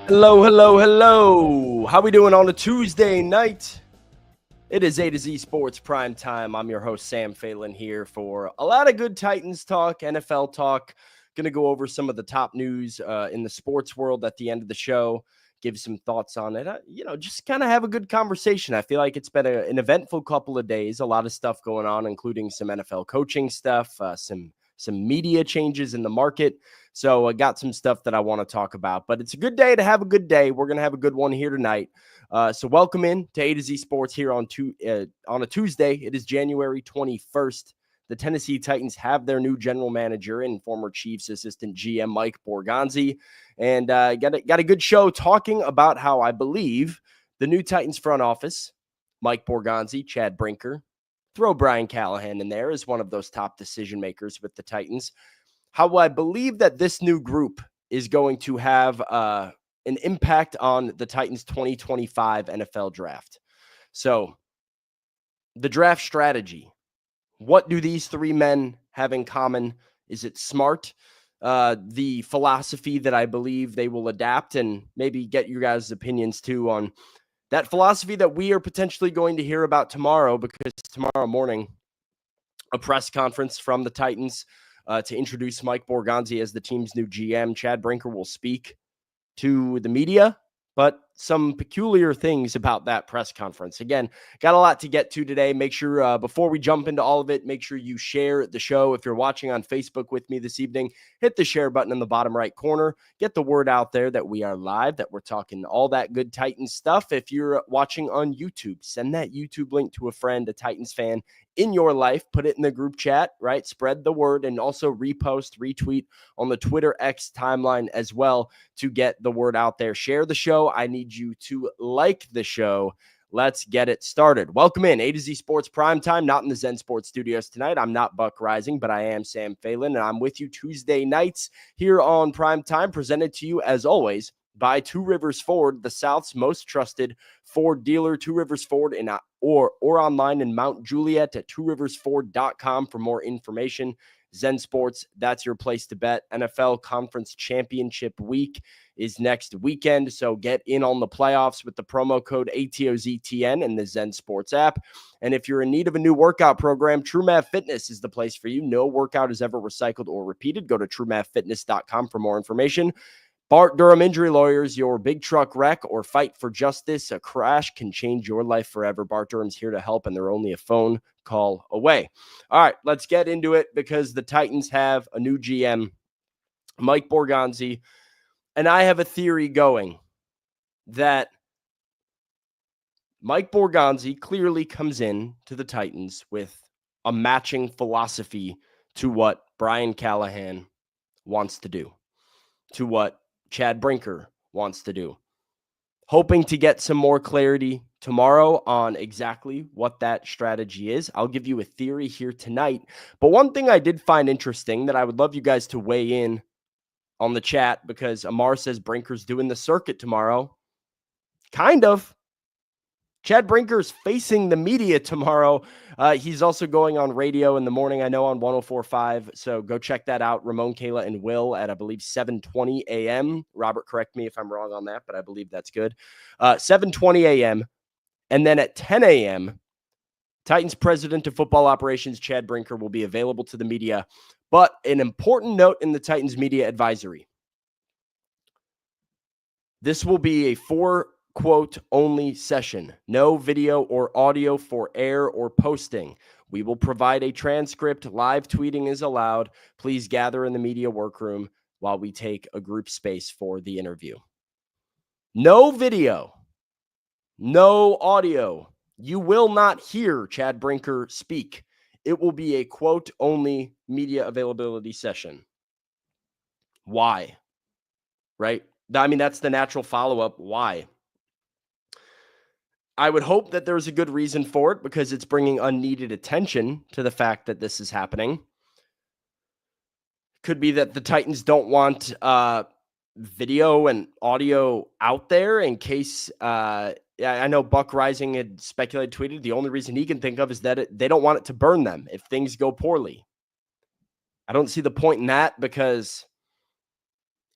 Hello, hello, hello. How we doing on a Tuesday night? It is A to Z Sports Prime Time. I'm your host, Sam Phelan, here for a lot of good Titans talk, NFL talk. Going to go over some of the top news in the sports world at the end of the show, give some thoughts on it. Just kind of have a good conversation. I feel like it's been an eventful couple of days, a lot of stuff going on, including some NFL coaching stuff, some media changes in the market. So I got some stuff that I want to talk about, but it's a good day to have a good day. We're going to have a good one here tonight. So welcome in to A to Z Sports here on a Tuesday. It is January 21st. The Tennessee Titans have their new general manager and former Chiefs assistant GM Mike Borgonzi, and got a good show talking about how I believe the new Titans front office, Mike Borgonzi, Chad Brinker, throw Brian Callahan in there as one of those top decision makers with the Titans. How I believe that this new group is going to have an impact on the Titans 2025 NFL draft. So, the draft strategy. What do these three men have in common? Is it smart? The philosophy that I believe they will adapt, and maybe get your guys' opinions too on that philosophy that we are potentially going to hear about tomorrow, because tomorrow morning, a press conference from the Titans to introduce Mike Borgonzi as the team's new GM. Chad Brinker will speak to the media, but some peculiar things about that press conference. Again, got a lot to get to today. Make sure before we jump into all of it, make sure you share the show. If you're watching on Facebook with me this evening, hit the share button in the bottom right corner. Get the word out there that we are live, that we're talking all that good Titans stuff. If you're watching on YouTube, send that YouTube link to a friend, a Titans fan in your life. Put it in the group chat, right? Spread the word, and also repost, retweet on the Twitter X timeline as well to get the word out there. Share the show. I need you to like the show. Let's get it started. Welcome in A to Z Sports Prime Time, not in the Zen Sports Studios tonight. I'm not Buck Rising, but I am Sam Phelan, and I'm with you Tuesday nights here on Prime Time, presented to you as always by Two Rivers Ford, the South's most trusted Ford dealer. Two Rivers Ford or online in Mount Juliet at tworiversford.com for more information. Zen Sports, that's your place to bet. NFL Conference Championship Week is next weekend, so get in on the playoffs with the promo code ATOZTN in the Zen Sports app. And if you're in need of a new workout program, TrueMath Fitness is the place for you. No workout is ever recycled or repeated. Go to TrueMathFitness.com for more information. Bart Durham Injury Lawyers, your big truck wreck or fight for justice. A crash can change your life forever. Bart Durham's here to help, and they're only a phone call away. All right, let's get into it, because the Titans have a new GM, Mike Borgonzi, and I have a theory going that Mike Borgonzi clearly comes in to the Titans with a matching philosophy to what Brian Callahan wants to do, to what Chad Brinker wants to do. Hoping to get some more clarity tomorrow on exactly what that strategy is. I'll give you a theory here tonight. But one thing I did find interesting that I would love you guys to weigh in on the chat, because Amar says Brinker's doing the circuit tomorrow. Kind of. Chad Brinker's facing the media tomorrow. He's also going on radio in the morning, I know, on 104.5. So go check that out. Ramon, Kayla, and Will at, I believe, 7:20 a.m. Robert, correct me if I'm wrong on that, but I believe that's good. 7:20 a.m. And then at 10 a.m., Titans President of Football Operations, Chad Brinker, will be available to the media. But an important note in the Titans media advisory: this will be a quote only session. No video or audio for air or posting. We will provide a transcript. Live tweeting is allowed. Please gather in the media workroom while we take a group space for the interview. No video, no audio. You will not hear Chad Brinker speak. It will be a quote only media availability session. Why? Right? I mean, that's the natural follow-up. Why? I would hope that there's a good reason for it, because it's bringing unneeded attention to the fact that this is happening. Could be that the Titans don't want video and audio out there in case, I know Buck Rising had speculated, tweeted, the only reason he can think of is that they don't want it to burn them if things go poorly. I don't see the point in that, because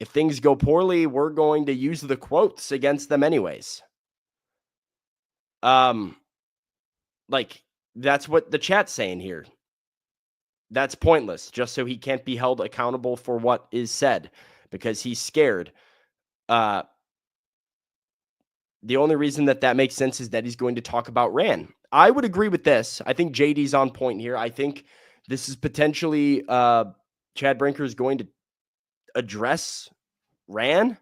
If things go poorly, we're going to use the quotes against them anyways. Like, that's what the chat's saying here. That's pointless, just so he can't be held accountable for what is said because he's scared. The only reason that makes sense is that he's going to talk about Ran. I would agree with this. I think JD's on point here. I think this is potentially Chad Brinker is going to address Ran.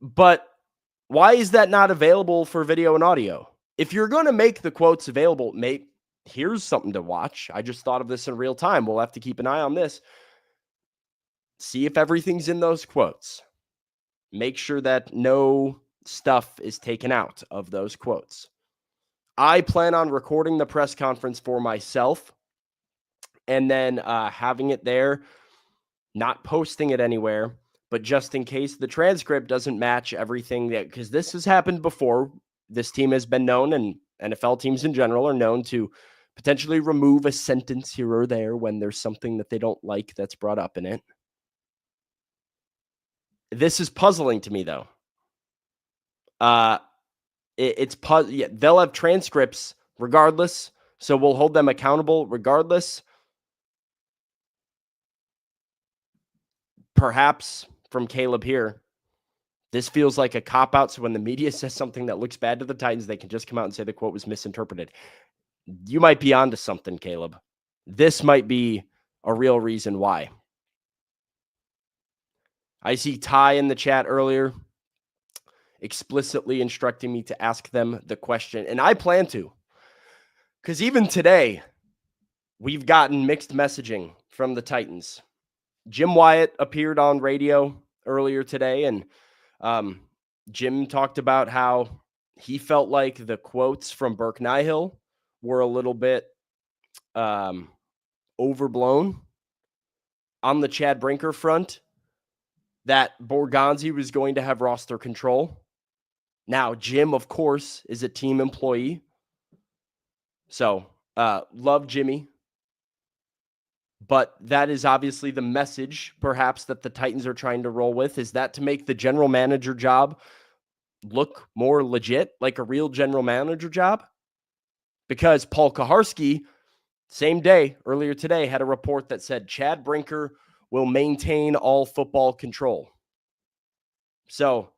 But why is that not available for video and audio? If you're going to make the quotes available, mate, here's something to watch. I just thought of this in real time. We'll have to keep an eye on this. See if everything's in those quotes. Make sure that no stuff is taken out of those quotes. I plan on recording the press conference for myself and then having it there, not posting it anywhere, but just in case the transcript doesn't match everything that, because this has happened before. This team has been known, and NFL teams in general are known to potentially remove a sentence here or there when there's something that they don't like that's brought up in it. This is puzzling to me, though. Yeah, they'll have transcripts regardless, so we'll hold them accountable regardless. Perhaps from Caleb here, this feels like a cop-out, so when the media says something that looks bad to the Titans, they can just come out and say the quote was misinterpreted. You might be onto something, Caleb. This might be a real reason why. I see Ty in the chat earlier explicitly instructing me to ask them the question, and I plan to. Because even today, we've gotten mixed messaging from the Titans. Jim Wyatt appeared on radio earlier today, and Jim talked about how he felt like the quotes from Burke Nihill were a little bit overblown on the Chad Brinker front, that Borgonzi was going to have roster control. Now, Jim, of course, is a team employee. So, love Jimmy. But that is obviously the message, perhaps, that the Titans are trying to roll with, is that to make the general manager job look more legit, like a real general manager job. Because Paul Kaharski, same day, earlier today, had a report that said Chad Brinker will maintain all football control. So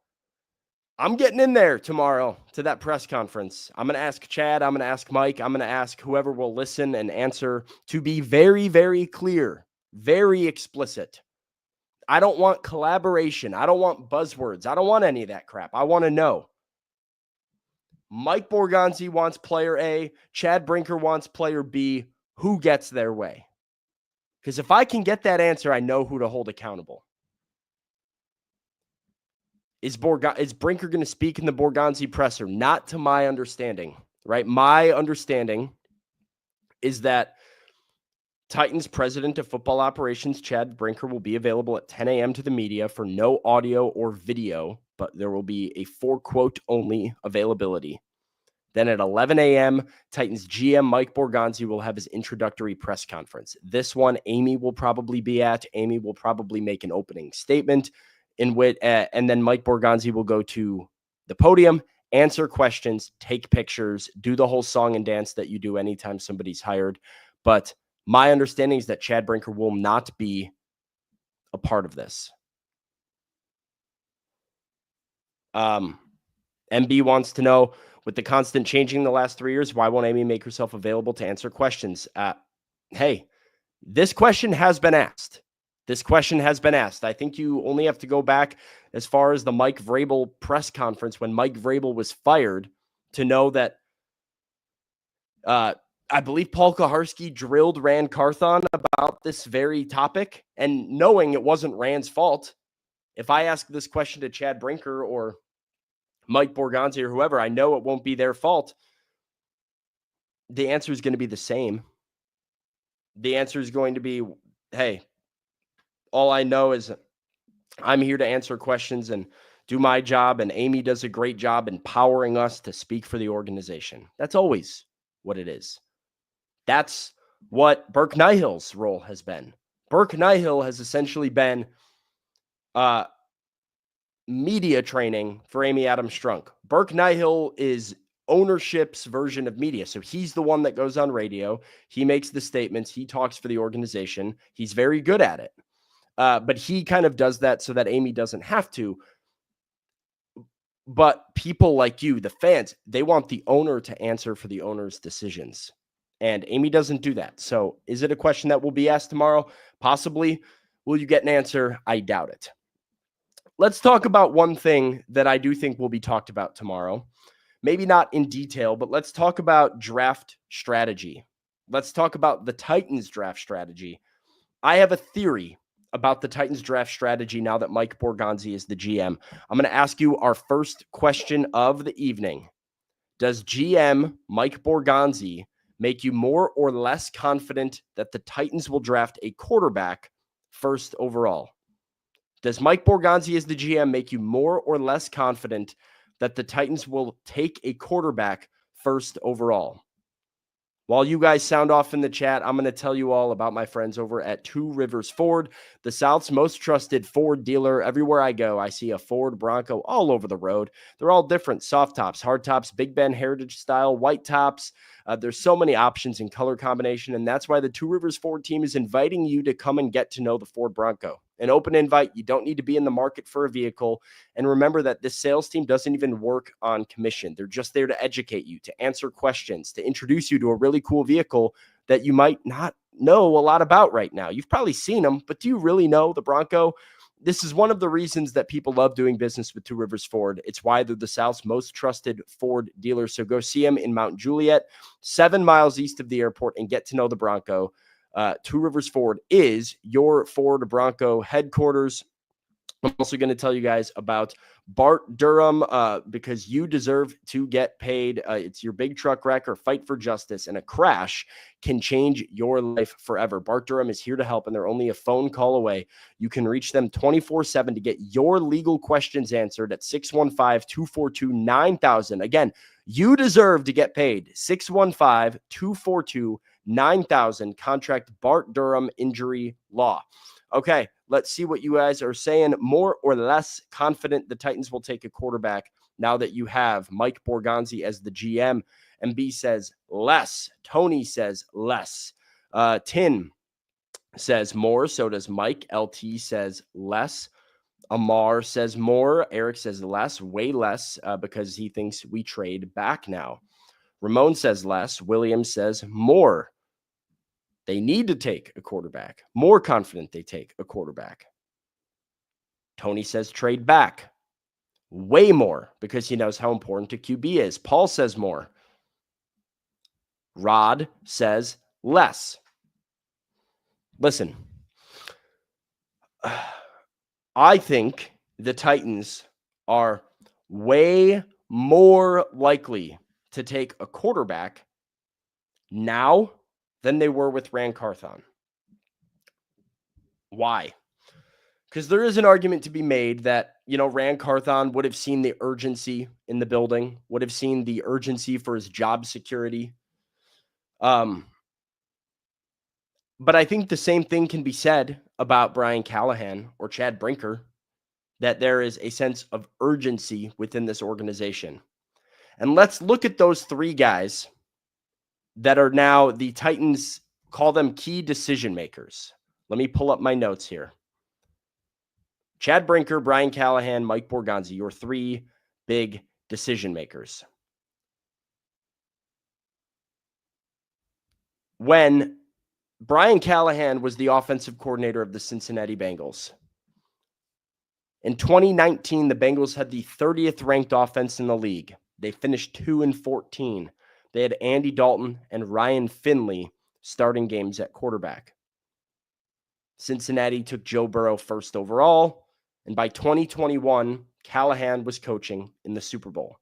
I'm getting in there tomorrow to that press conference. I'm going to ask Chad. I'm going to ask Mike. I'm going to ask whoever will listen and answer to be very, very clear, very explicit. I don't want collaboration. I don't want buzzwords. I don't want any of that crap. I want to know. Mike Borgonzi wants player A. Chad Brinker wants player B. Who gets their way? Because if I can get that answer, I know who to hold accountable. Is Brinker going to speak in the Borgonzi presser? Not to my understanding, right? My understanding is that Titans president of football operations, Chad Brinker, will be available at 10 a.m. to the media for no audio or video, but there will be a 4-quote only availability. Then at 11 a.m., Titans GM Mike Borgonzi will have his introductory press conference. This one, Amy will probably be at. Amy will probably make an opening statement, in which, and then Mike Borgonzi will go to the podium, answer questions, take pictures, do the whole song and dance that you do anytime somebody's hired. But my understanding is that Chad Brinker will not be a part of this. MB wants to know, with the constant changing the last 3 years, why won't Amy make herself available to answer questions? Hey, this question has been asked. This question has been asked. I think you only have to go back as far as the Mike Vrabel press conference when Mike Vrabel was fired to know that I believe Paul Kaharski drilled Rand Carthon about this very topic, and knowing it wasn't Rand's fault. If I ask this question to Chad Brinker or Mike Borgonzi or whoever, I know it won't be their fault. The answer is going to be the same. The answer is going to be, hey, all I know is I'm here to answer questions and do my job, and Amy does a great job empowering us to speak for the organization. That's always what it is. That's what Burke Nihill's role has been. Burke Nihill has essentially been uh, media training for Amy Adams Strunk. Burke Nihill is ownership's version of media. So he's the one that goes on radio. He makes the statements. He talks for the organization. He's very good at it. But he kind of does that so that Amy doesn't have to. But people like you, the fans, they want the owner to answer for the owner's decisions. And Amy doesn't do that. So is it a question that will be asked tomorrow? Possibly. Will you get an answer? I doubt it. Let's talk about one thing that I do think will be talked about tomorrow. Maybe not in detail, but let's talk about draft strategy. Let's talk about the Titans draft strategy. I have a theory about the Titans draft strategy now that Mike Borgonzi is the GM. I'm going to ask you our first question of the evening. Does GM Mike Borgonzi make you more or less confident that the Titans will draft a quarterback first overall? Does Mike Borgonzi as the GM make you more or less confident that the Titans will take a quarterback first overall? While you guys sound off in the chat, I'm going to tell you all about my friends over at Two Rivers Ford, the South's most trusted Ford dealer. Everywhere I go, I see a Ford Bronco all over the road. They're all different: soft tops, hard tops, Big Ben heritage style, white tops. There's so many options in color combination, and that's why the Two Rivers Ford team is inviting you to come and get to know the Ford Bronco. An open invite. You don't need to be in the market for a vehicle. And remember that this sales team doesn't even work on commission. They're just there to educate you, to answer questions, to introduce you to a really cool vehicle that you might not know a lot about right now. You've probably seen them, but do you really know the Bronco? This is one of the reasons that people love doing business with Two Rivers Ford. It's why they're the South's most trusted Ford dealer. So go see them in Mount Juliet, 7 miles east of the airport, and get to know the Bronco. Two Rivers Ford is your Ford Bronco headquarters. I'm also going to tell you guys about Bart Durham because you deserve to get paid. It's your big truck wreck or fight for justice, and a crash can change your life forever. Bart Durham is here to help, and they're only a phone call away. You can reach them 24/7 to get your legal questions answered at 615-242-9000. Again, you deserve to get paid. 615-242-9000. Contract Bart Durham Injury Law. Okay, let's see what you guys are saying. More or less confident the Titans will take a quarterback now that you have Mike Borgonzi as the GM. MB says less. Tony says less. Tin says more. So does Mike. LT says less. Amar says more. Eric says less, way less, because he thinks we trade back now. Ramon says less. William says more. They need to take a quarterback. More confident they take a quarterback. Tony says trade back. Way more, because he knows how important a QB is. Paul says more. Rod says less. Listen, I think the Titans are way more likely to take a quarterback now than they were with Ran Carthon. Why? Because there is an argument to be made that, Ran Carthon would have seen the urgency in the building, would have seen the urgency for his job security. But I think the same thing can be said about Brian Callahan or Chad Brinker, that there is a sense of urgency within this organization. And let's look at those three guys that are now the Titans call them key decision makers. Let me pull up my notes here. Chad Brinker, Brian Callahan, Mike Borgonzi, your three big decision makers. When Brian Callahan was the offensive coordinator of the Cincinnati Bengals, in 2019, the Bengals had the 30th ranked offense in the league. They finished 2-14. They had Andy Dalton and Ryan Finley starting games at quarterback. Cincinnati took Joe Burrow first overall, and by 2021, Callahan was coaching in the Super Bowl.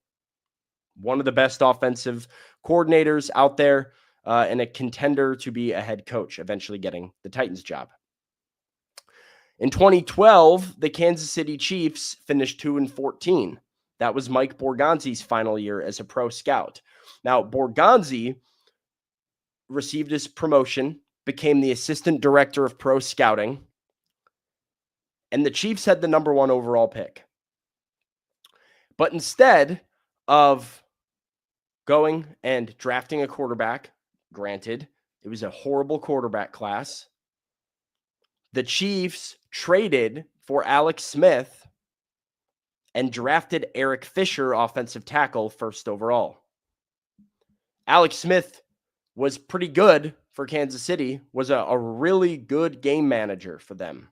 One of the best offensive coordinators out there, and a contender to be a head coach, eventually getting the Titans job. In 2012, the Kansas City Chiefs finished 2-14. That was Mike Borgonzi's final year as a pro scout. Now, Borgonzi received his promotion, became the assistant director of pro scouting, And the Chiefs had the number 1 overall pick. But instead of going and drafting a quarterback, granted, it was a horrible quarterback class, the Chiefs traded for Alex Smith and drafted Eric Fisher, offensive tackle, first overall. Alex Smith was pretty good for Kansas City, was a really good game manager for them.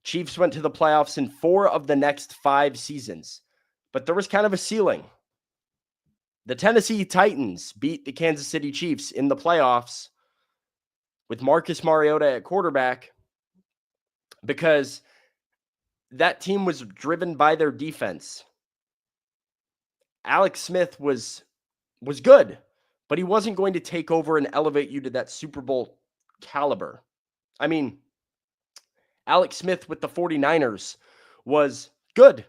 Chiefs went to the playoffs in 4 of the next 5 seasons, but there was kind of a ceiling. The Tennessee Titans beat the Kansas City Chiefs in the playoffs with Marcus Mariota at quarterback because that team was driven by their defense. Alex Smith was good, but he wasn't going to take over and elevate you to that Super Bowl caliber. I mean, Alex Smith with the 49ers was good,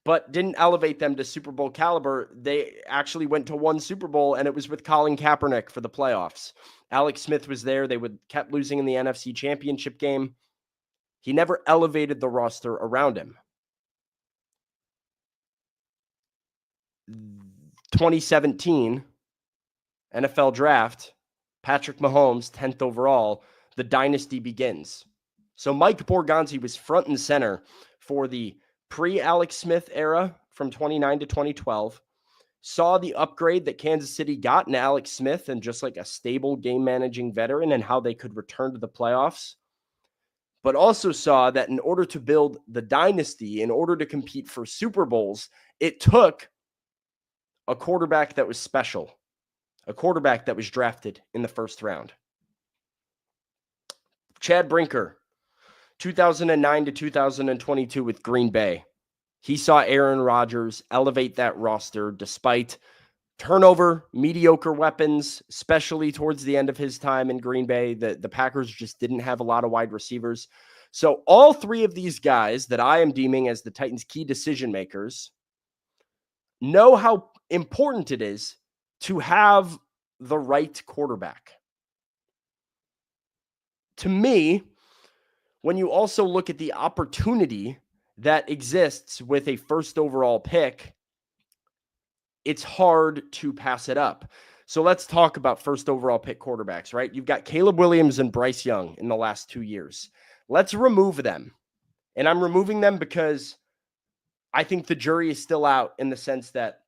but didn't elevate them to Super Bowl caliber. They actually went to 1 Super Bowl, and it was with Colin Kaepernick for the playoffs. Alex Smith was there. They kept losing in the NFC Championship game. He never elevated the roster around him. 2017 NFL Draft, Patrick Mahomes, 10th overall, the dynasty begins. So Mike Borgonzi was front and center for the pre-Alex Smith era from 2009 to 2012, saw the upgrade that Kansas City got in Alex Smith and just like a stable game managing veteran and how they could return to the playoffs, but also saw that in order to build the dynasty, in order to compete for Super Bowls, it took a quarterback that was special, a quarterback that was drafted in the first round. Chad Brinker, 2009 to 2022 with Green Bay. He saw Aaron Rodgers elevate that roster despite turnover, mediocre weapons, especially towards the end of his time in Green Bay. The Packers just didn't have a lot of wide receivers. So all 3 of these guys that I am deeming as the Titans' key decision makers know how important it is to have the right quarterback. To me, when you also look at the opportunity that exists with a first overall pick, it's hard to pass it up. So let's talk about first overall pick quarterbacks, right? You've got Caleb Williams and Bryce Young in the last 2 years. Let's remove them. And I'm removing them because I think the jury is still out in the sense that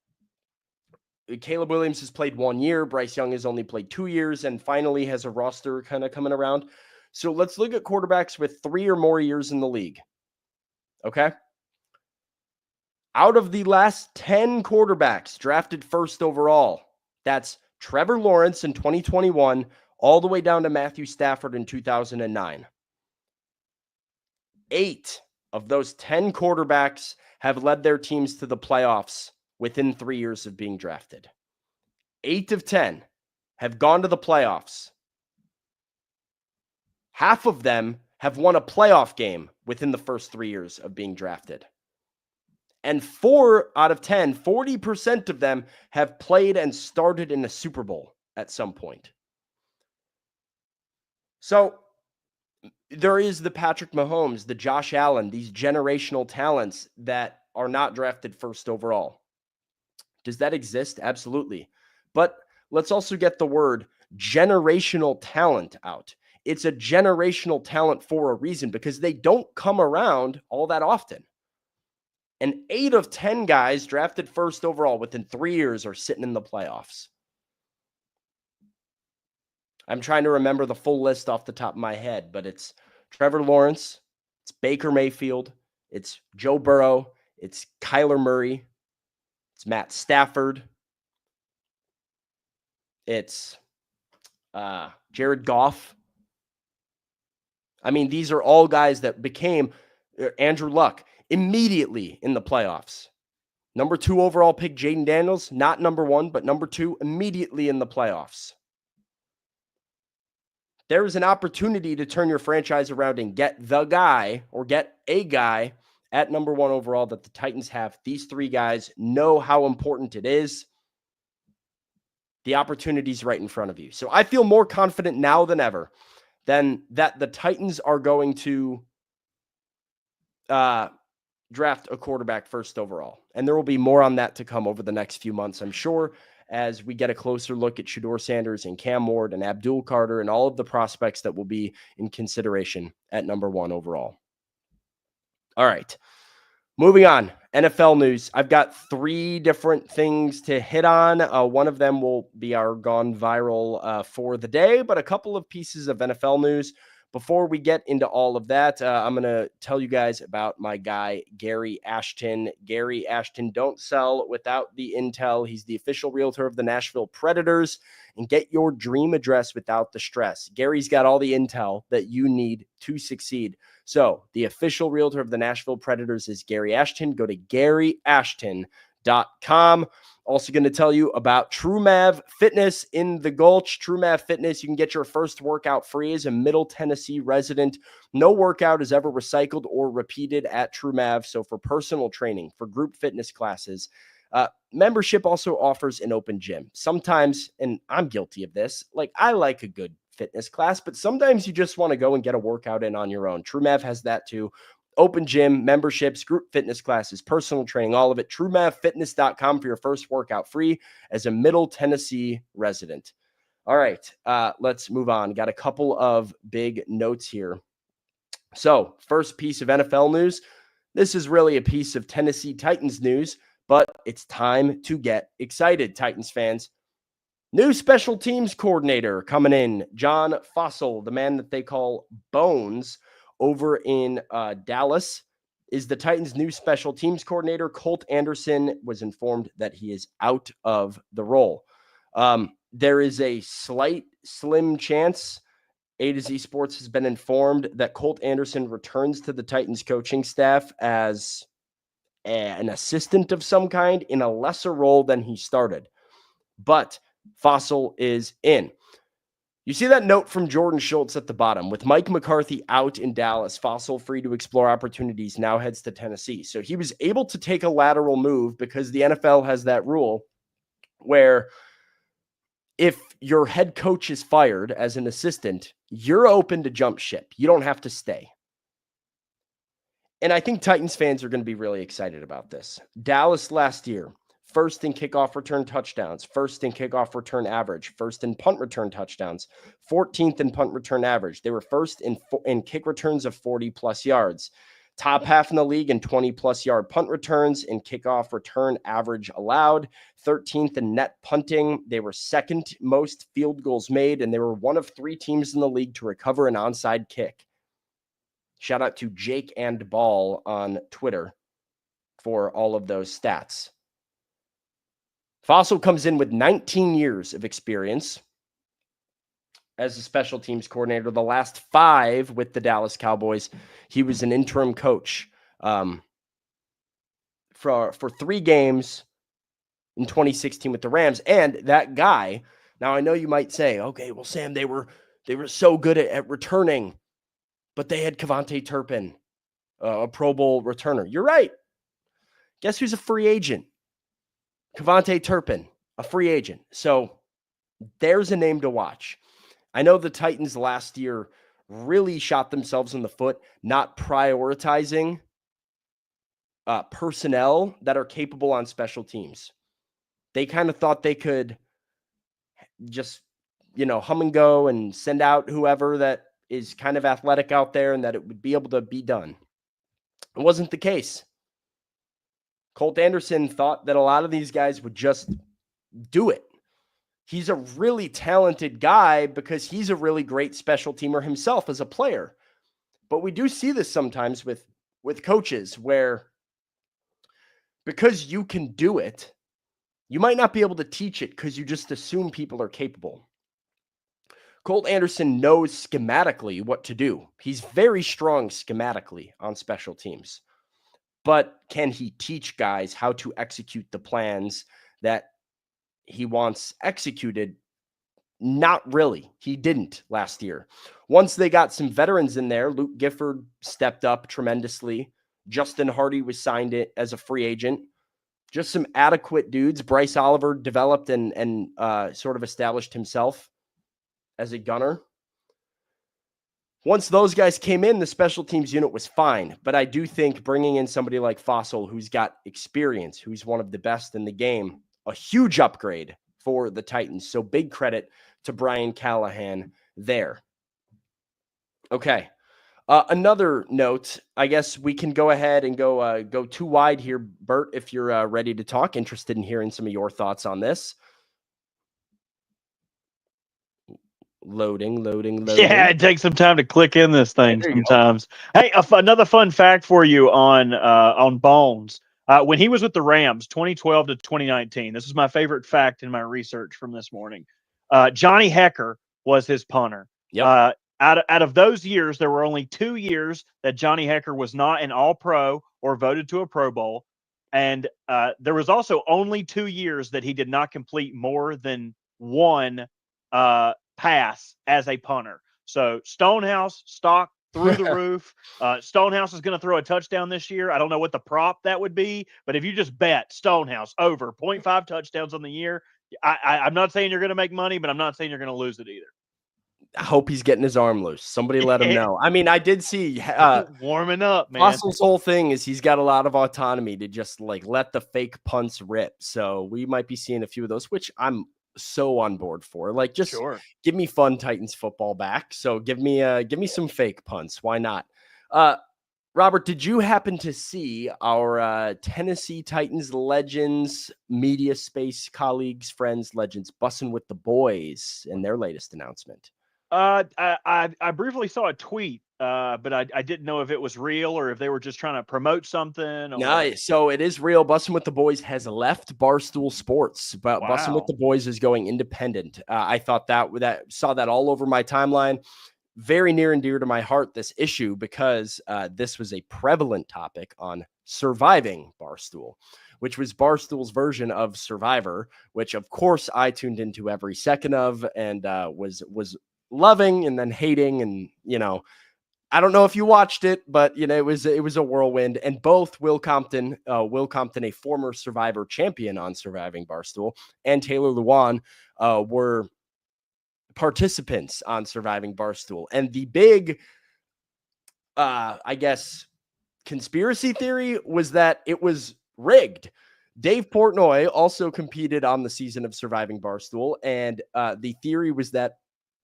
Caleb Williams has played 1 year. Bryce Young has only played 2 years and finally has a roster kind of coming around. So let's look at quarterbacks with 3 or more years in the league. Okay. Out of the last 10 quarterbacks drafted first overall, that's Trevor Lawrence in 2021, all the way down to Matthew Stafford in 2009. 8 of those 10 quarterbacks have led their teams to the playoffs within 3 years of being drafted. 8 of 10 have gone to the playoffs. Half of them have won a playoff game within the first 3 years of being drafted. And 4 out of 10, 40% of them have played and started in a Super Bowl at some point. So there is the Patrick Mahomes, the Josh Allen, these generational talents that are not drafted first overall. Does that exist? Absolutely. But let's also get the word generational talent out. It's a generational talent for a reason because they don't come around all that often. And 8 of 10 guys drafted first overall within 3 years are sitting in the playoffs. I'm trying to remember the full list off the top of my head, but it's Trevor Lawrence, it's Baker Mayfield, it's Joe Burrow, it's Kyler Murray, it's Matt Stafford, it's Jared Goff. I mean, these are all guys that became Andrew Luck immediately in the playoffs. Number 2 overall pick, Jaden Daniels, not number 1, but number 2 immediately in the playoffs. There is an opportunity to turn your franchise around and get the guy or get a guy at number 1 overall that the Titans have. These 3 guys know how important it is. The opportunity's right in front of you. So I feel more confident now than ever than that the Titans are going to draft a quarterback first overall. And there will be more on that to come over the next few months, I'm sure, as we get a closer look at Shedeur Sanders and Cam Ward and Abdul Carter and all of the prospects that will be in consideration at number 1 overall. All right. Moving on, NFL news. I've got 3 different things to hit on. One of them will be our gone viral for the day, but a couple of pieces of NFL news. Before we get into all of that, I'm going to tell you guys about my guy, Gary Ashton. Gary Ashton, don't sell without the intel. He's the official realtor of the Nashville Predators, and get your dream address without the stress. Gary's got all the intel that you need to succeed. So the official realtor of the Nashville Predators is Gary Ashton. Go to GaryAshton.com. Also going to tell you about TrueMav Fitness in the Gulch. TrueMav Fitness, you can get your first workout free as a Middle Tennessee resident. No workout is ever recycled or repeated at TrueMav. So for personal training, for group fitness classes, membership also offers an open gym. Sometimes, and I'm guilty of this, like I like a good fitness class, but sometimes you just want to go and get a workout in on your own. TrueMav has that too. Open gym, memberships, group fitness classes, personal training, all of it. TrueMavFitness.com for your first workout free as a Middle Tennessee resident. All right, let's move on. Got a couple of big notes here. So first piece of NFL news. This is really a piece of Tennessee Titans news, but it's time to get excited, Titans fans. New special teams coordinator coming in, John Fossil, the man that they call Bones over in Dallas, is the Titans' new special teams coordinator. Colt Anderson was informed that he is out of the role. There is a slim chance, A to Z Sports has been informed, that Colt Anderson returns to the Titans coaching staff as an assistant of some kind in a lesser role than he started. But Fossil is in. You see that note from Jordan Schultz at the bottom. With Mike McCarthy out in Dallas, Fossil free to explore opportunities, now heads to Tennessee. So he was able to take a lateral move because the NFL has that rule where if your head coach is fired as an assistant, you're open to jump ship. You don't have to stay. And I think Titans fans are going to be really excited about this. Dallas last year, first in kickoff return touchdowns, first in kickoff return average, first in punt return touchdowns, 14th in punt return average. They were first in kick returns of 40-plus yards. Top half in the league in 20-plus yard punt returns and kickoff return average allowed. 13th in net punting. They were second most field goals made, and they were one of 3 teams in the league to recover an onside kick. Shout out to Jake and Ball on Twitter for all of those stats. Fossil comes in with 19 years of experience as a special teams coordinator. The last 5 with the Dallas Cowboys, he was an interim coach for 3 games in 2016 with the Rams. And that guy, now I know you might say, okay, well, Sam, they were so good at returning, but they had Kevontae Turpin, a Pro Bowl returner. You're right. Guess who's a free agent? Kevontae Turpin, a free agent. So there's a name to watch. I know the Titans last year really shot themselves in the foot, not prioritizing personnel that are capable on special teams. They kind of thought they could just, hum and go and send out whoever that is kind of athletic out there and that it would be able to be done. It wasn't the case. Colt Anderson thought that a lot of these guys would just do it. He's a really talented guy because he's a really great special teamer himself as a player. But we do see this sometimes with coaches where because you can do it, you might not be able to teach it because you just assume people are capable. Colt Anderson knows schematically what to do. He's very strong schematically on special teams. But can he teach guys how to execute the plans that he wants executed? Not really. He didn't last year. Once they got some veterans in there, Luke Gifford stepped up tremendously. Justin Hardy was signed it as a free agent. Just some adequate dudes. Bryce Oliver developed and sort of established himself as a gunner. once those guys came in, the special teams unit was fine. But I do think bringing in somebody like Fossil, who's got experience, who's one of the best in the game, a huge upgrade for the Titans. So big credit to Brian Callahan there. Okay. Another note, I guess we can go ahead and go too wide here, Bert, if you're ready to talk. Interested in hearing some of your thoughts on this. Loading. Yeah, it takes some time to click in this thing There you go. sometimes. Hey, another fun fact for you on Bones. When he was with the Rams, 2012 to 2019, this is my favorite fact in my research from this morning. Johnny Hecker was his punter. Yep. Out of those years, there were only 2 years that Johnny Hecker was not an All-Pro or voted to a Pro Bowl, and there was also only 2 years that he did not complete more than one pass as a punter. So Stonehouse stock through the roof. Stonehouse is going to throw a touchdown this year. I don't know what the prop that would be, but if you just bet Stonehouse over 0.5 touchdowns on the year, I'm not saying you're going to make money, but I'm not saying you're going to lose it either. I hope he's getting his arm loose. Somebody let him know. I mean, I did see warming up, man. Fossil's whole thing is he's got a lot of autonomy to just like let the fake punts rip. So we might be seeing a few of those, which I'm so on board for. Like, just give me fun Titans football back. So give me some fake punts. Why not? Robert, did you happen to see our Tennessee Titans legends, media space colleagues, friends, legends, bussing with the boys in their latest announcement? I briefly saw a tweet, but I didn't know if it was real or if they were just trying to promote something. No, so it is real. Bussing with the Boys has left Barstool Sports, but Bussing with the Boys is going independent. I thought that saw that all over my timeline. Very near and dear to my heart, this issue, because this was a prevalent topic on Surviving Barstool, which was Barstool's version of Survivor, which of course I tuned into every second of and was loving and then hating. And, I don't know if you watched it, but, it was a whirlwind. And both Will Compton, a former Survivor champion on Surviving Barstool, and Taylor Lewan were participants on Surviving Barstool. And the big, I guess, conspiracy theory was that it was rigged. Dave Portnoy also competed on the season of Surviving Barstool, and the theory was that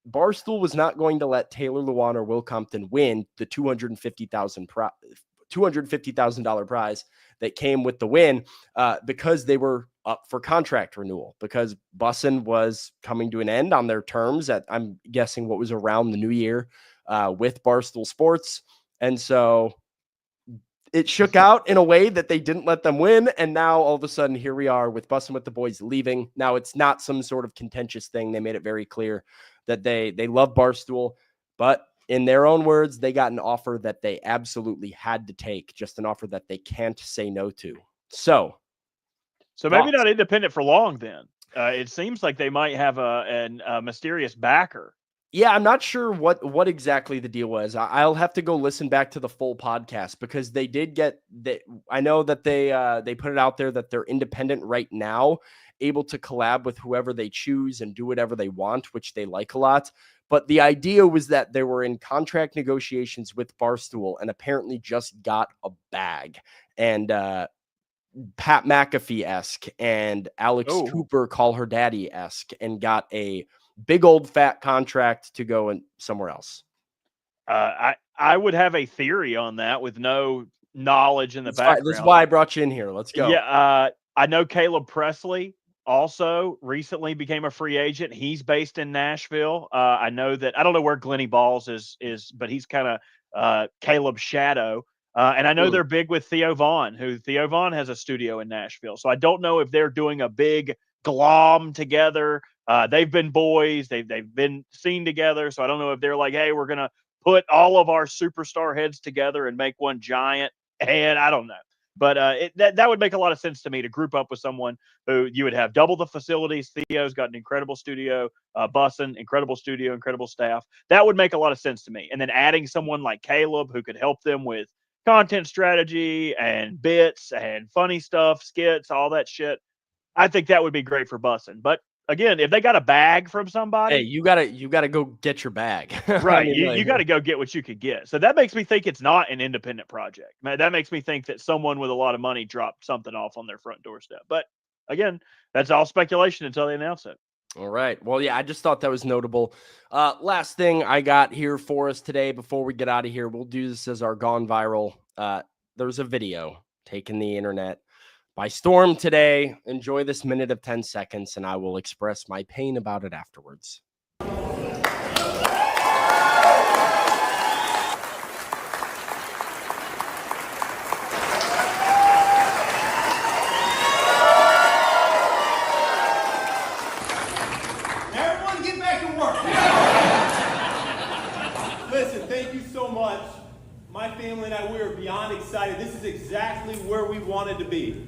Barstool was not going to let Taylor Lewan or Will Compton win the $250,000 prize that came with the win because they were up for contract renewal, because Bussin was coming to an end on their terms at, I'm guessing, what was around the new year with Barstool Sports. And so it shook out in a way that they didn't let them win. And now all of a sudden, here we are with Bussin' with the Boys leaving. Now it's not some sort of contentious thing. They made it very clear that they love Barstool, but in their own words, they got an offer that they absolutely had to take, just an offer that they can't say no to. So maybe not independent for long then. It seems like they might have a mysterious backer. Yeah, I'm not sure what exactly the deal was. I'll have to go listen back to the full podcast, because they did get that. I know that they put it out there that they're independent right now, able to collab with whoever they choose and do whatever they want, which they like a lot. But the idea was that they were in contract negotiations with Barstool and apparently just got a bag. And Pat McAfee-esque and Alex Cooper Call Her Daddy-esque, and got a big old fat contract to go in somewhere else. I would have a theory on that with no knowledge in the background. This is why I brought you in here. Let's go. Yeah, I know Caleb Presley also recently became a free agent. He's based in Nashville. I know that, I don't know where Glenny Balls is, but he's kind of Caleb's shadow. And I know they're big with Theo Vaughn, Theo Vaughn has a studio in Nashville. So I don't know if they're doing a big glom together. They've been boys. They've been seen together. So I don't know if they're like, hey, we're going to put all of our superstar heads together and make one giant. And I don't know. But that would make a lot of sense to me, to group up with someone who you would have double the facilities. Theo's got an incredible studio, Bussin', incredible studio, incredible staff. That would make a lot of sense to me. And then adding someone like Caleb who could help them with content strategy and bits and funny stuff, skits, all that shit. I think that would be great for Bussin'. But again, if they got a bag from Hey, somebody, you gotta go get your bag. I right, mean, you got to go get what you could get. So that makes me think it's not an independent project. Man, that makes me think that someone with a lot of money dropped something off on their front doorstep. But again, that's all speculation until they announce it. all right. Well, yeah, I just thought that was notable. Last thing I got here for us today before we get out of here, we'll do this as our gone viral. There's a video taking the internet by storm today. Enjoy this minute of 10 seconds, and I will express my pain about it afterwards. Everyone get back to work. Listen, thank you so much. My family and I, we are beyond excited. This is exactly where we wanted to be.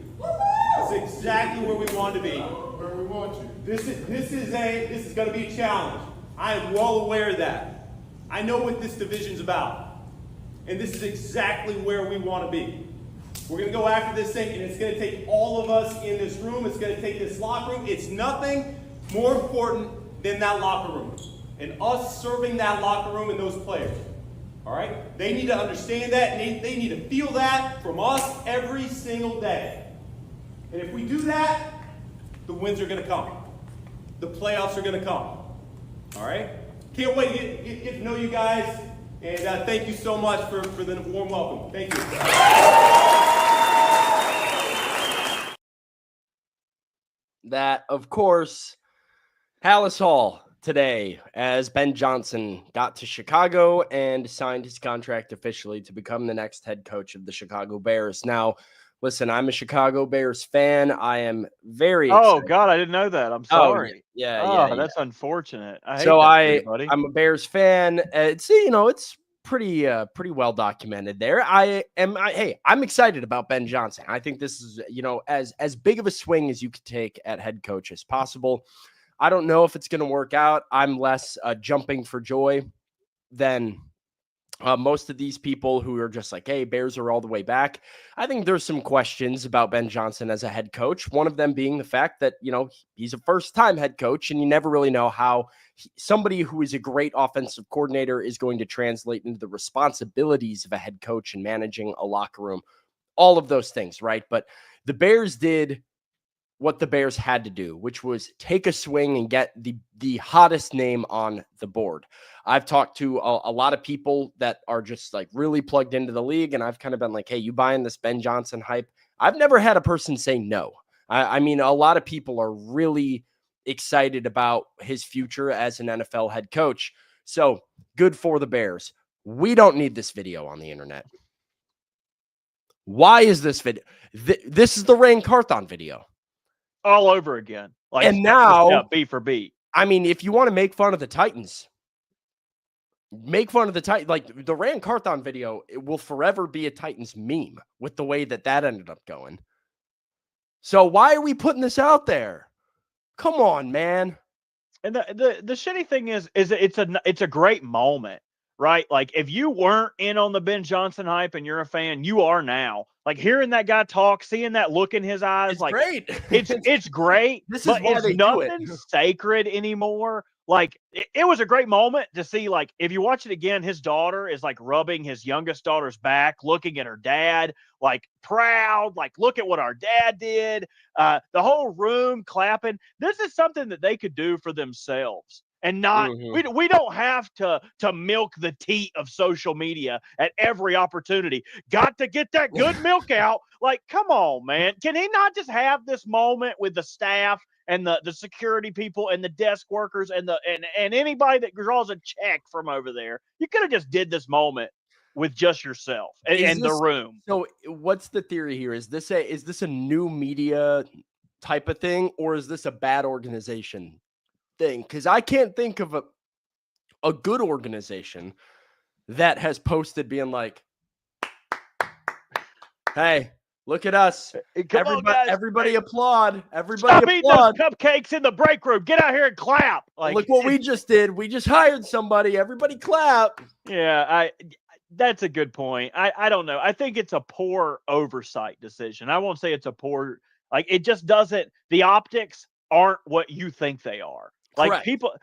This is exactly where we wanted to be. Where we want you. This is going to be a challenge. I am well aware of that. I know what this division's about. And this is exactly where we want to be. We're going to go after this thing, and it's going to take all of us in this room. It's going to take this locker room. It's nothing more important than that locker room and us serving that locker room and those players. All right? They need to understand that, and they need to feel that from us every single day. And if we do that, the wins are going to come. The playoffs are going to come. All right? Can't wait to get to know you guys. And thank you so much for the warm welcome. Thank you. That, of course, Hallis Hall today as Ben Johnson got to Chicago and signed his contract officially to become the next head coach of the Chicago Bears. Now, listen, I'm a Chicago Bears fan. I am very excited. Oh God, I didn't know that. I'm sorry. Yeah. That's unfortunate. I hate So that for you, buddy. I'm a Bears fan. It's pretty well documented there. I'm excited about Ben Johnson. I think this is, as big of a swing as you could take at head coach as possible. I don't know if it's going to work out. I'm less jumping for joy than most of these people who are just like, hey, Bears are all the way back. I think there's some questions about Ben Johnson as a head coach. One of them being the fact that, he's a first-time head coach, and you never really know how somebody who is a great offensive coordinator is going to translate into the responsibilities of a head coach and managing a locker room, all of those things, right? But the Bears did what the Bears had to do, which was take a swing and get the hottest name on the board. I've talked to a lot of people that are just like really plugged into the league, and I've kind of been like, hey, you buying this Ben Johnson hype? I've never had a person say no. I mean, a lot of people are really excited about his future as an NFL head coach. So good for the Bears. We don't need this video on the internet. Why is this video? This is the Rain Carthon video. All over again. Like, and now, beat for beat. I mean, if you want to make fun of the Titans, make fun of the Titans. Like the Rand Carthon video, it will forever be a Titans meme with the way that ended up going. So why are we putting this out there? Come on, man. And the shitty thing is it's a great moment, right? Like if you weren't in on the Ben Johnson hype and you're a fan, you are now. Like hearing that guy talk, seeing that look in his eyes, it's like great. It's great. This but is why it's nothing sacred anymore. Like it was a great moment to see. Like if you watch it again, his daughter is like rubbing his youngest daughter's back, looking at her dad, like proud. Like look at what our dad did. The whole room clapping. This is something that they could do for themselves. And not we don't have to milk the teat of social media at every opportunity. Got to get that good milk out. Like, come on, man. Can he not just have this moment with the staff and the security people and the desk workers and anybody that draws a check from over there? You could have just did this moment with just yourself and the room. So what's the theory here? Is this a new media type of thing, or is this a bad organization thing? Because I can't think of a good organization that has posted being like, hey, look at us. Everybody applaud. Everybody Stop eating those cupcakes in the break room. Get out here and clap. Like, look what we just did. We just hired somebody. Everybody clap. Yeah, that's a good point. I don't know. I think it's a poor oversight decision. I won't say it's a poor, like it just doesn't, the optics aren't what you think they are. Like Correct. people,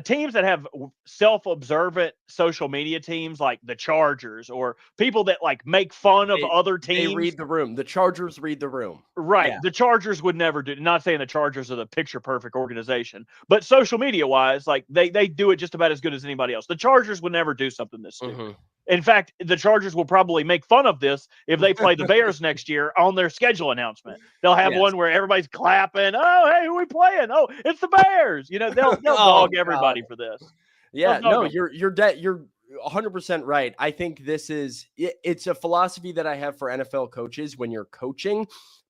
teams that have self-observant social media teams, like the Chargers, or people that like make fun of other They teams. read the room. The Chargers read the room. Right. Yeah. The Chargers would never do. Not saying the Chargers are the picture perfect organization, but social media wise, like they do it just about as good as anybody else. The Chargers would never do something this stupid. Mm-hmm. In fact, the Chargers will probably make fun of this if they play the Bears next year on their schedule announcement. They'll have one where everybody's clapping. Oh, hey, who are we playing? Oh, it's the Bears. You know, they'll dog everybody for this. Yeah, no, you're 100% right. I think it's a philosophy that I have for NFL coaches when you're coaching,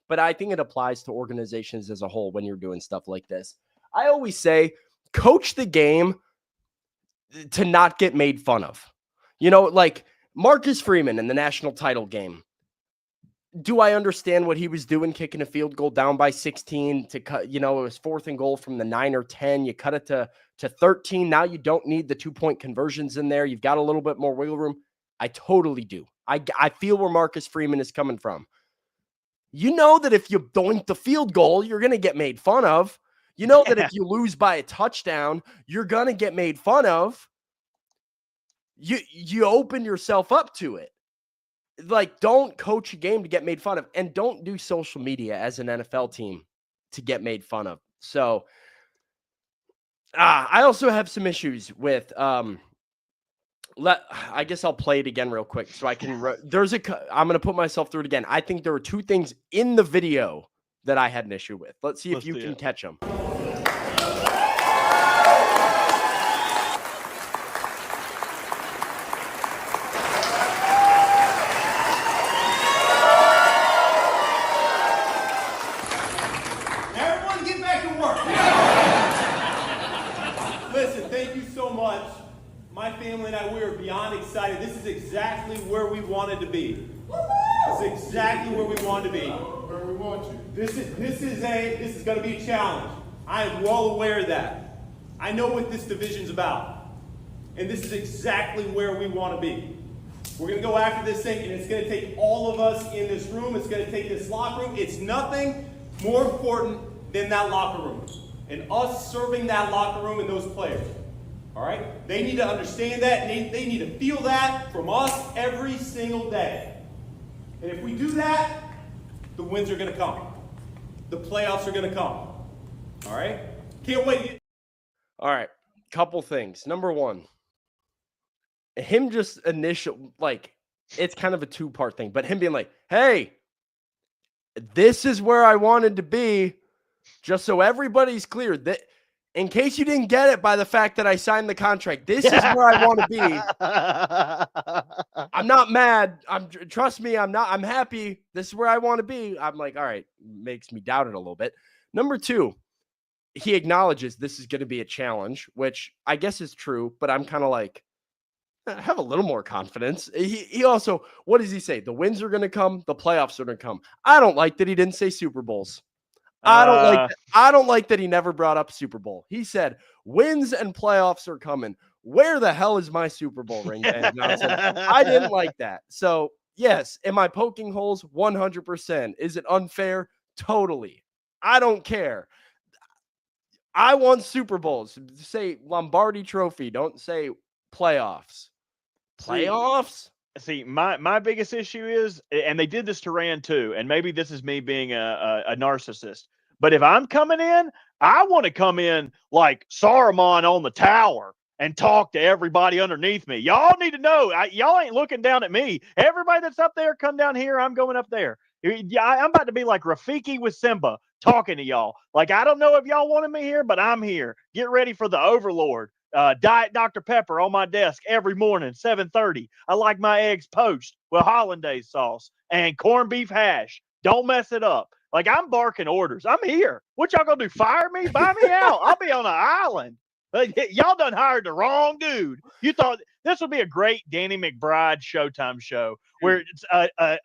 but I think it applies to organizations as a whole when you're doing stuff like this. I always say, coach the game to not get made fun of. You know, like Marcus Freeman in the national title game. Do I understand what he was doing, kicking a field goal down by 16 to cut, it was 4th and goal from the 9 or 10. You cut it to 13. Now you don't need the 2-point conversions in there. You've got a little bit more wiggle room. I totally do. I feel where Marcus Freeman is coming from. You know that if you doink the field goal, you're going to get made fun of. You know that if you lose by a touchdown, you're going to get made fun of. You open yourself up to it. Like, don't coach a game to get made fun of, and don't do social media as an NFL team to get made fun of. So I also have some issues with I guess I'll play it again real quick so I can I'm going to put myself through it again. I think there were 2 things in the video that I had an issue with. Let's see if you can catch them. Excited. This is exactly where we wanted to be. This is exactly where we wanted to be. Where we want you. This is going to be a challenge. I am well aware of that. I know what this division's about. And this is exactly where we want to be. We're going to go after this thing, and it's going to take all of us in this room. It's going to take this locker room. It's nothing more important than that locker room and us serving that locker room and those players. All right? They need to understand that. And they need to feel that from us every single day. And if we do that, the wins are going to come. The playoffs are going to come. All right? Can't wait. All right. Couple things. Number one, him just it's kind of a 2-part thing, but him being like, hey, this is where I wanted to be, just so everybody's clear. That in case you didn't get it by the fact that I signed the contract, this is where I want to be. I'm not mad. Trust me, I'm happy. This is where I want to be. I'm like, all right, makes me doubt it a little bit. Number 2, he acknowledges this is going to be a challenge, which I guess is true, but I'm kind of like, have a little more confidence. He also, what does he say? The wins are going to come. The playoffs are going to come. I don't like that he didn't say Super Bowls. I don't like that he never brought up Super Bowl. He said wins and playoffs are coming. Where the hell is my Super Bowl ring? I didn't like that. So yes, am I poking holes? 100%. Is it unfair? Totally. I don't care. I won Super Bowls. Say Lombardi Trophy. Don't say playoffs. Playoffs? See, my biggest issue is, and they did this to Rand too, and maybe this is me being a narcissist, but if I'm coming in, I want to come in like Saruman on the tower and talk to everybody underneath me. Y'all need to know, y'all ain't looking down at me. Everybody that's up there, come down here. I'm going up there. I'm about to be like Rafiki with Simba talking to y'all. Like, I don't know if y'all wanted me here, but I'm here. Get ready for the Overlord. Diet Dr. Pepper on my desk every morning, 7:30. I like my eggs poached with hollandaise sauce and corned beef hash. Don't mess it up. Like, I'm barking orders. I'm here. What y'all gonna do? Fire me? Buy me out? I'll be on an island. Y'all done hired the wrong dude. You thought this would be a great Danny McBride Showtime show where it's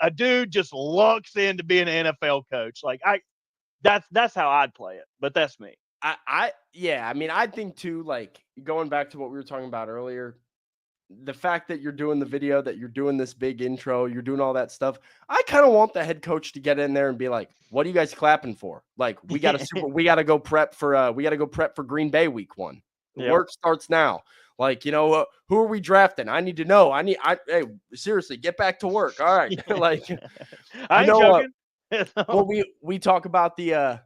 a dude just lucks into being an NFL coach. Like, that's how I'd play it. But that's me. I think too, like, going back to what we were talking about earlier, the fact that you're doing the video, that you're doing this big intro, you're doing all that stuff. I kind of want the head coach to get in there and be like, "What are you guys clapping for? Like, we got to go prep for Green Bay week 1. Yep. Work starts now. Like, who are we drafting? I need to know. Hey, seriously, get back to work. All right." Like, I ain't joking. Well, we talk about the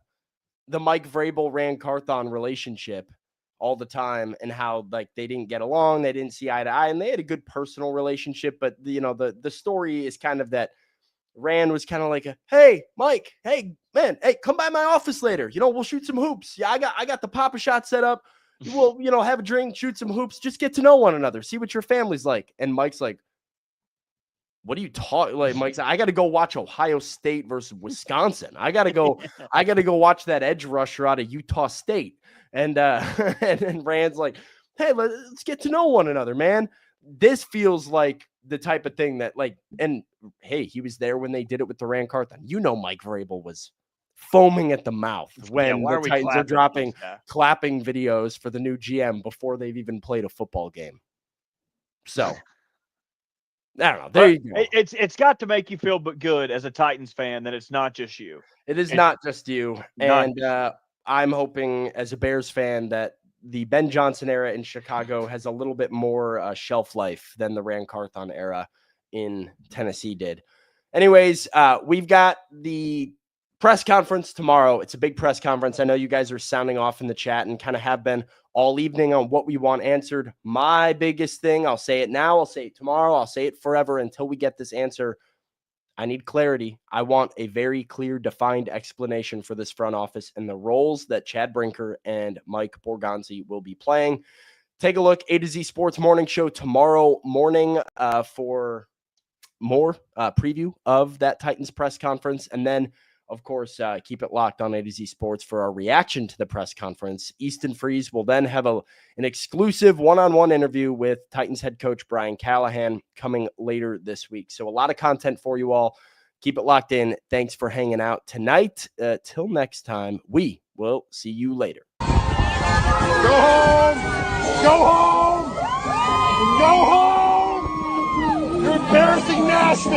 Mike Vrabel Rand Carthon relationship all the time, and how like they didn't get along, they didn't see eye to eye, and they had a good personal relationship. But the story is kind of that Rand was kind of like, "Hey, Mike, hey man, hey, come by my office later. We'll shoot some hoops. Yeah, I got the Papa Shot set up. We'll have a drink, shoot some hoops, just get to know one another, see what your family's like." And Mike's like, "What are you talking?" Like, Mike's like, "I got to go watch Ohio State versus Wisconsin. I got to go watch that edge rusher out of Utah State." And and Rand's like, "Hey, let's get to know one another, man." This feels like the type of thing that, like, and hey, he was there when they did it with the Rand Carthon. Mike Vrabel was foaming at the mouth when the Titans are dropping clapping videos for the new GM before they've even played a football game. So I don't know. There you go. It's got to make you feel good as a Titans fan that it's not just you. It is not just you. And I'm hoping as a Bears fan that the Ben Johnson era in Chicago has a little bit more shelf life than the Rand Carthon era in Tennessee did. Anyways, we've got the press conference tomorrow. It's a big press conference. I know you guys are sounding off in the chat and kind of have been all evening on what we want answered. My biggest thing, I'll say it now, I'll say it tomorrow, I'll say it forever until we get this answer. I need clarity. I want a very clear, defined explanation for this front office and the roles that Chad Brinker and Mike Borgonzi will be playing. Take a look, A to Z Sports Morning Show tomorrow morning for more preview of that Titans press conference. And then, of course, keep it locked on A to Z Sports for our reaction to the press conference. Easton Freeze will then have an exclusive one-on-one interview with Titans head coach Brian Callahan coming later this week. So a lot of content for you all. Keep it locked in. Thanks for hanging out tonight. Till next time, we will see you later. Go home! Go home! Go home! You're embarrassing Nashville!